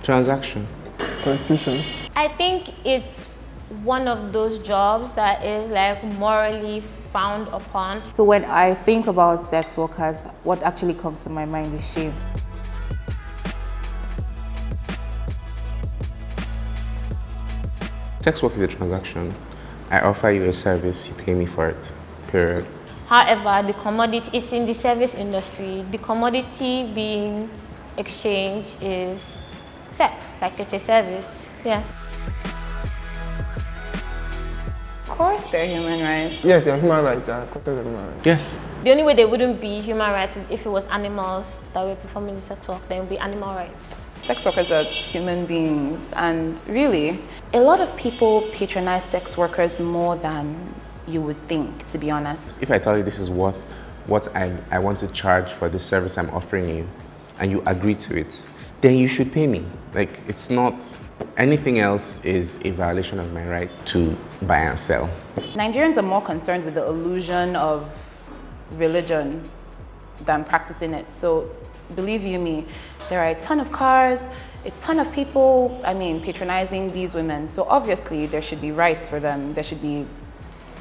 Transaction. Prostitution. I think it's one of those jobs that is like morally frowned upon. So when I think about sex workers, what actually comes to my mind is shame. Sex work is a transaction. I offer you a service, you pay me for it. Period. However, the commodity is in the service industry. The commodity being exchanged is sex, like it's a service. Yeah. Of course, they're human rights. Yes, they are human rights. They are content of human rights. Yes. The only way they wouldn't be human rights is if it was animals that were performing the sex work, then it would be animal rights. Sex workers are human beings, and really, a lot of people patronize sex workers more than you would think, to be honest. If I tell you this is what I want to charge for this service I'm offering you, and you agree to it, then you should pay me. Like, it's not, anything else is a violation of my right to buy and sell. Nigerians are more concerned with the illusion of religion than practicing it. So believe you me, there are a ton of cars, a ton of people, patronizing these women. So obviously there should be rights for them. There should be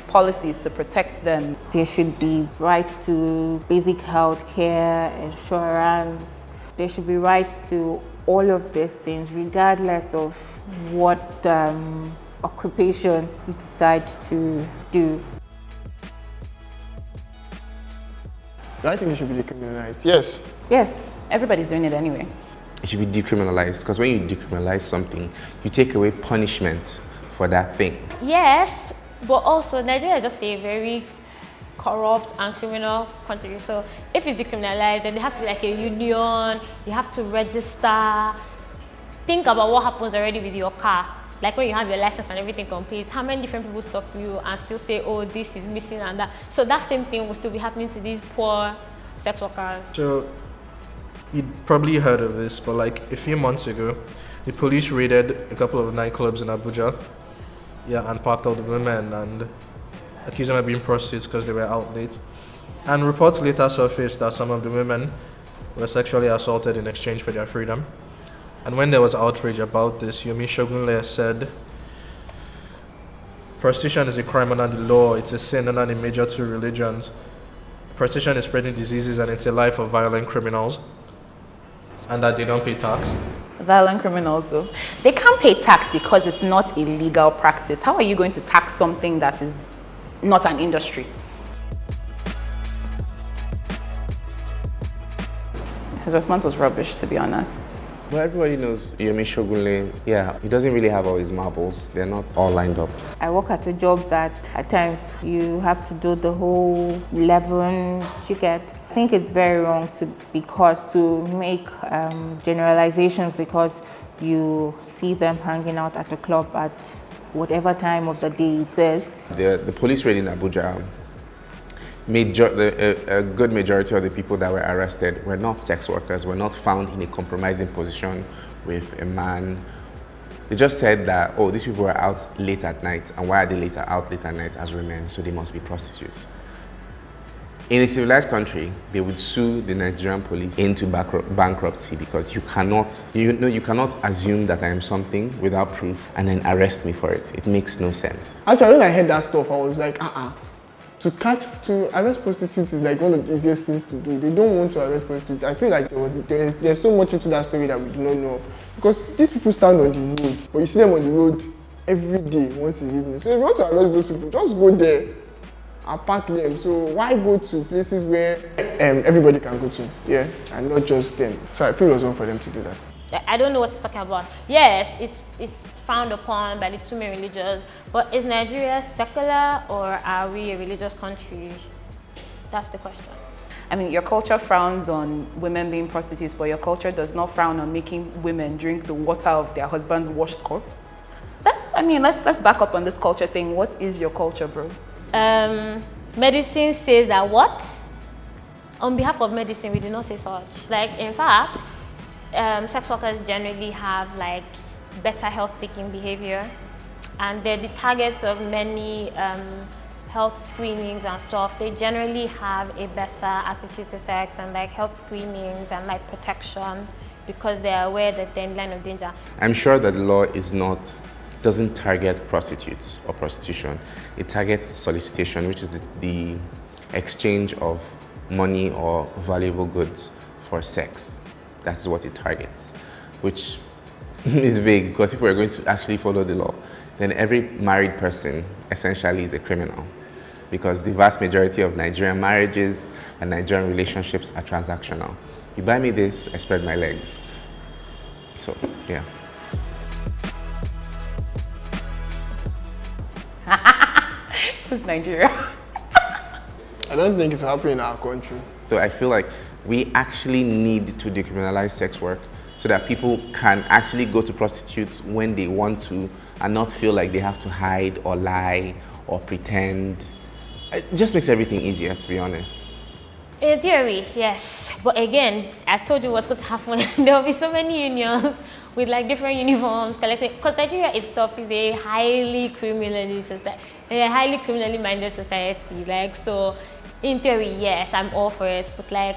policies to protect them. There should be right to basic health care, insurance. There should be rights to all of these things, regardless of what occupation you decide to do. I think it should be decriminalized. Yes. Yes, everybody's doing it anyway. It should be decriminalized, because when you decriminalize something, you take away punishment for that thing. Yes, but also Nigeria is just a very corrupt and criminal country. So if it's decriminalized, then there has to be like a union, you have to register. Think about what happens already with your car. Like when you have your license and everything complete, how many different people stop you and still say, oh, this is missing and that. So that same thing will still be happening to these poor sex workers. So you'd probably heard of this, but like a few months ago, the police raided a couple of nightclubs in Abuja, and parked all the women and accused them of being prostitutes because they were out late. And reports later surfaced that some of the women were sexually assaulted in exchange for their freedom. And when there was outrage about this, Yomi Shogunle said, prostitution is a crime under the law, it's a sin under the major two religions. Prostitution is spreading diseases and it's a life of violent criminals, and that they don't pay tax. Violent criminals though, they can't pay tax because it's not a legal practice. How are you going to tax something that is not an industry? His response was rubbish, to be honest. Well, everybody knows Yomi Shogunle. He doesn't really have all his marbles. They're not all lined up. I work at a job that at times you have to do the whole 11 you get. I think it's very wrong to make generalizations because you see them hanging out at a club at whatever time of the day it is. The police raid in Abuja, a good majority of the people that were arrested were not sex workers, were not found in a compromising position with a man. They just said that, oh, these people were out late at night, and why are they out late at night as women? So they must be prostitutes. In a civilized country, they would sue the Nigerian police into bankruptcy because you cannot assume that I am something without proof and then arrest me for it. It makes no sense. Actually, when I heard that stuff, I was like, To arrest prostitutes is like one of the easiest things to do. They don't want to arrest prostitutes. I feel like there's so much into that story that we do not know of. Because these people stand on the road, but you see them on the road every day, once in the evening. So if you want to arrest those people, just go there and park them. So why go to places where everybody can go to, and not just them? So I feel it was wrong for them to do that. I don't know what he's talking about. Yes, it's frowned upon by the two main religions, but is Nigeria secular or are we a religious country? That's the question. I mean, your culture frowns on women being prostitutes, but your culture does not frown on making women drink the water of their husband's washed corpse. Let's back up on this culture thing. What is your culture, bro? Medicine says that what? On behalf of medicine, we do not say such. Like, in fact, sex workers generally have like better health-seeking behavior, and they're the targets of many health screenings and stuff, they generally have a better attitude to sex and like health screenings and like protection because they are aware that they're in line of danger. I'm sure that the law doesn't target prostitutes or prostitution. It targets solicitation, which is the exchange of money or valuable goods for sex. That's what it targets, which is vague because if we're going to actually follow the law, then every married person essentially is a criminal because the vast majority of Nigerian marriages and Nigerian relationships are transactional. You buy me this, I spread my legs. So, yeah. Who's Nigeria? I don't think it's happening in our country. So I feel like we actually need to decriminalize sex work so that people can actually go to prostitutes when they want to and not feel like they have to hide or lie or pretend. It just makes everything easier, to be honest. In theory, yes. But again, I've told you what's going to happen. There will be so many unions with like different uniforms collecting. Because Nigeria itself is a highly criminally minded society. Like, so in theory, yes, I'm all for it. But like,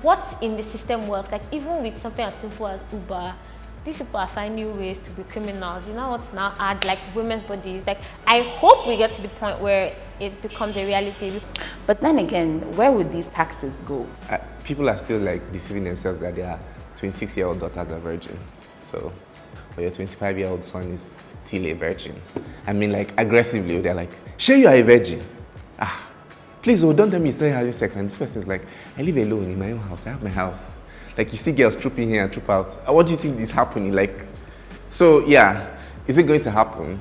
what's in the system works. Like, even with something as simple as Uber, these people are finding ways to be criminals. You know what? Now add like women's bodies. Like, I hope we get to the point where it becomes a reality. But then again, where would these taxes go? People are still like deceiving themselves that their 26-year-old daughters are virgins. So, but your 25-year-old son is still a virgin. I mean, like aggressively, they're like, "Sure, you are a virgin. Please, don't tell me you started having sex." And this person's like, "I live alone in my own house. I have my house." Like, you see girls trooping here and troop out. What do you think is happening? Like, so yeah, is it going to happen?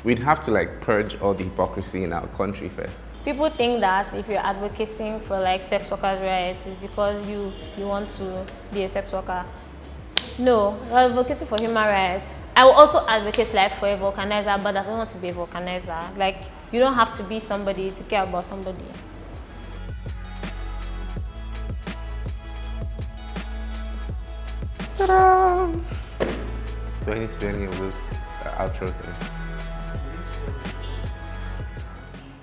We'd have to like purge all the hypocrisy in our country first. People think that if you're advocating for like sex workers' rights, it's because you want to be a sex worker. No, you're advocating for human rights. I will also advocate like for a vulcanizer, but I don't want to be a vulcanizer. Like, you don't have to be somebody to care about somebody. Ta-da! Do I need to do any of those outro things?